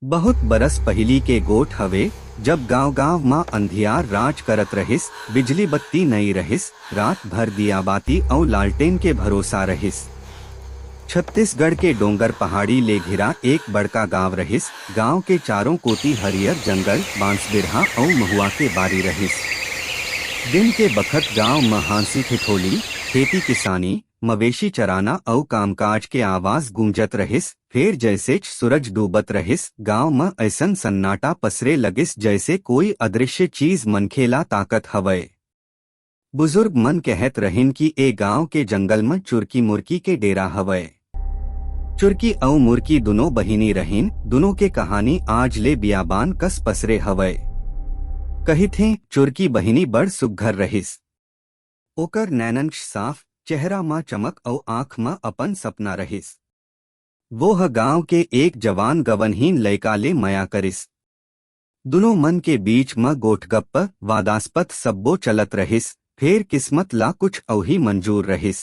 बहुत बरस पहली के गोठ हवे, जब गांव गांव माँ अंधियार राज करत रहिस। बिजली बत्ती नहीं रहिस, रात भर दिया बाती और लालटेन के भरोसा रहिस। छत्तीसगढ़ के डोंगर पहाड़ी ले घिरा एक बड़का गांव रहिस। गांव के चारों कोती हरियर जंगल, बांस बिरहा और महुआ के बारी रहिस। दिन के बखत गांव में हांसी ठिठोली, खेती किसानी, मवेशी चराना और कामकाज के आवाज गूंजत रहिस। फिर जैसे सूरज डूबत रहिस, गांव में ऐसन सन्नाटा पसरे लगिस जैसे कोई अदृश्य चीज मनखेला ताकत हवय। बुजुर्ग मन कहत रहिन कि ए गांव के जंगल में चुरकी मुर्की के डेरा हवय। चुरकी और मुर्की दोनों बहिनी रहिन, दोनों के कहानी आज ले बियाबान कस पसरे हवय। कही थे चुरकी बहिनी बड़ सुघर रहिस। ओकर नैनंश साफ, चेहरा माँ चमक और आँख माँ अपन सपना रहिस। वो गांव के एक जवान गवनहीन लयका ले मया करिस। दोनों मन के बीच में गोठगप्प वादास्पद सब्बो चलत रहिस। फिर किस्मत ला कुछ औही मंजूर रहिस।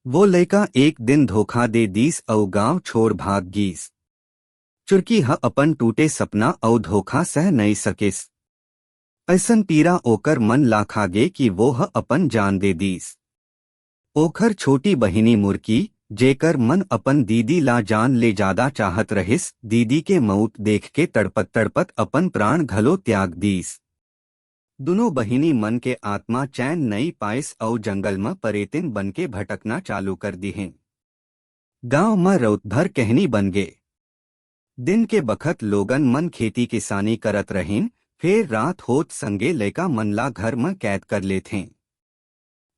वो लयका एक दिन धोखा दे दीस और गांव छोड़ भाग गीस। चुरकी अपन टूटे सपना और धोखा सह नहीं सकिस। ऐसन पीरा ओकर मन ला खागे कि वो अपन जान दे दीस। ओखर छोटी बहिनी मुर्की, जेकर मन अपन दीदी ला जान ले ज्यादा चाहत रहिस, दीदी के मौत देख के तड़पत तड़पत अपन प्राण घलो त्याग दीस। दोनों बहिनी मन के आत्मा चैन नहीं पाइस और जंगल में परेतिन बन के भटकना चालू कर दीहिन। गांव में रौत भर कहनी बन गे। दिन के बखत लोगन मन खेती किसानी करत रहिन। फिर रात होत संगे लयका मन ला घर में कैद कर ले थे।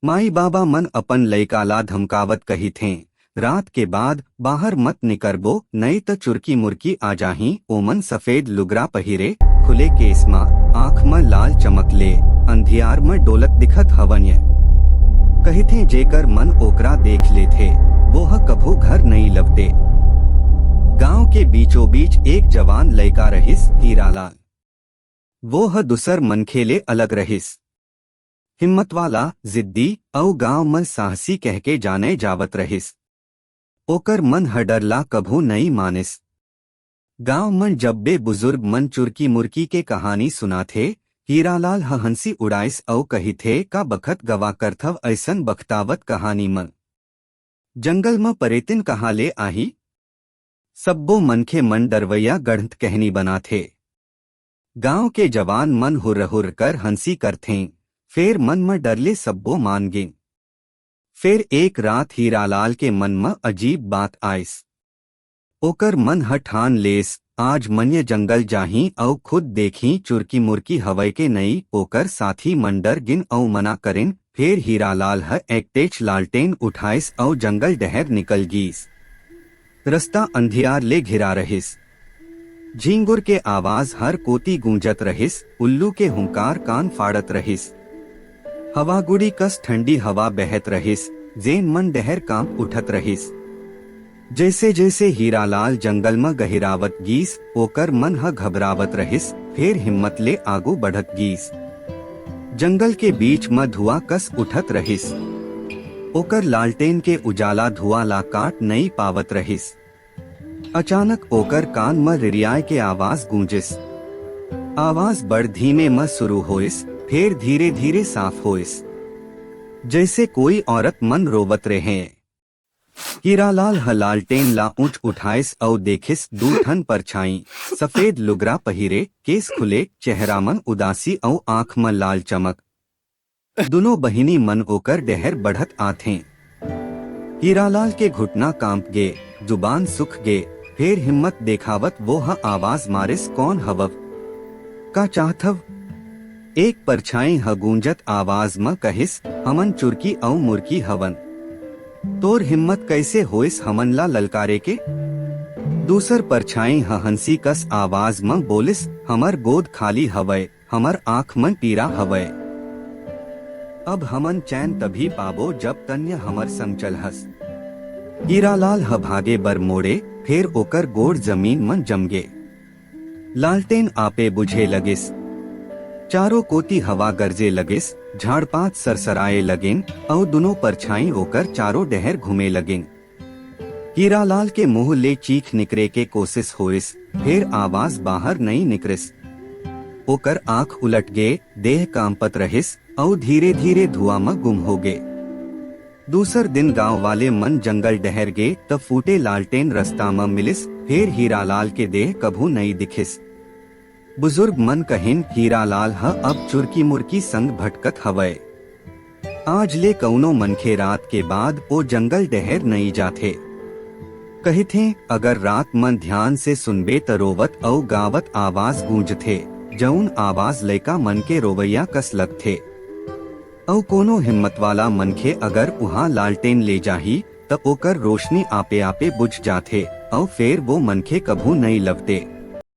माई बाबा मन अपन लयका ला धमकावत कही थे, रात के बाद बाहर मत निकरबो, नहीं तो चुरकी मुर्की आ जाही। ओमन सफेद लुगरा पहिरे, खुले केस मा, आँख में लाल चमक ले, अंधियार में डोलत दिखत हवन्य। कही थे जेकर मन ओकरा देख ले थे, वो कभू घर नहीं लवते। गांव के बीचों बीच एक जवान लयका रहिस, हीरालाल। वो दूसर मनखेले अलग रहिस। हिम्मत वाला, जिद्दी और गांव में साहसी कह के जाने जावत रहिस। ओकर मन डरला कभू नहीं मानिस। गांव में जब बे बुजुर्ग मन चुरकी मुर्की के कहानी सुना थे, हीरालाल हंसी उड़ाइस और कही थे का बखत गवा करथव ऐसन बख्तावत कहानी मन। जंगल में परेतिन कहा ले आही। सब्बो मनखे मन डरवैया गढ़त कहनी बना थे। गांव के जवान मन हुर कर हंसी करथे। फिर मन में डरले सब्बो मान गे। फिर एक रात हीरालाल के मन में अजीब बात आइस। ओकर मन ठान लेस, आज मन्य जंगल जाही और खुद देखी चुरकी मुर्की हवय के नई। ओकर साथी मन डर गिन और मना करिन। फिर हीरालाल एक तेज लालटेन उठाइस और जंगल डहर निकल गीस। रास्ता अंधियार ले घिरा रहिस। झींगुर के आवाज हर कोती गूंजत रहिस। उल्लू के हुंकार कान फाड़त रहिस। हवा गुड़ी कस ठंडी हवा बहत रहिस। जेन मन डहर कांप उठत रहिस। जैसे जैसे हीरालाल जंगल में गहिरावत गीस, ओकर मन घबरावत रहिस। फिर हिम्मत ले आगू बढ़त गीस। जंगल के बीच में धुआं कस उठत रहिस। ओकर लालटेन के उजाला धुआं ला काट नहीं पावत रहिस। अचानक ओकर कान में रिरियाय के आवाज गूंजिस। आवाज बड़ धीमे में शुरू होइस, फिर धीरे धीरे साफ होइस, जैसे कोई औरत मन रोवत रहे। हीरालाल लालटेन ला ऊंच उठाइस और देखिस दूठन परछाई, सफेद लुगरा पहिरे, केस खुले, चेहरा मन उदासी और आँख में लाल चमक। दोनों बहिनी मन ओकर डहर बढ़त आथे। हीरालाल के घुटना कांप गे, जुबान सुख गे। फिर हिम्मत देखावत वो आवाज मारिस, कौन हवव, का चाहथव। एक परछाई गूंजत आवाज में कहिस, हमन चुरकी औ मुर्की हवन। तोर हिम्मत कैसे होइस हमन ला ललकारे के। दूसर परछाई हंसी कस आवाज में बोलिस, हमर गोद खाली हवय, हमर आँख मन पीरा हवय। अब हमन चैन तभी पाबो जब तन्य हमर संग चलहस। हीरालाल भागे बर मोड़े। फिर ओकर गोड़ जमीन में जम गे। लालटेन आपे बुझे लगिस। चारों कोती हवा गरजे लगिस, झाड़पात सरसराए लगिन और दोनों परछाई होकर चारों डहर घूमे लगिन। हीरालाल के मुंह ले चीख निकरे के कोशिश होइस, फिर आवाज बाहर नहीं निकरिस। ओकर आंख उलट गे, देह कांपत रहिस और धीरे धीरे धुआं में गुम हो गे। दूसर दिन गांव वाले मन जंगल डहर गे तब फूटे लालटेन रास्ता में मिलिस, फिर हीरालाल के देह कभू नहीं दिखिस। बुजुर्ग मन कहिन हीरालाल ह अब चुरकी मुर्की संग भटकत हवय। आज ले कौनो मनखे रात के बाद ओ जंगल डहर नहीं जाथे। कहिथे अगर रात मन ध्यान से सुनबे त रोवत औ गावत आवाज गूंजथे, जौन आवाज लइका मन के रोवैया कस लगथे। औ कोनो हिम्मत वाला मनखे अगर उहाँ लालटेन ले जाही त ओकर रोशनी आपे आपे बुझ जाथे और फिर वो मनखे कभू नहीं लवते।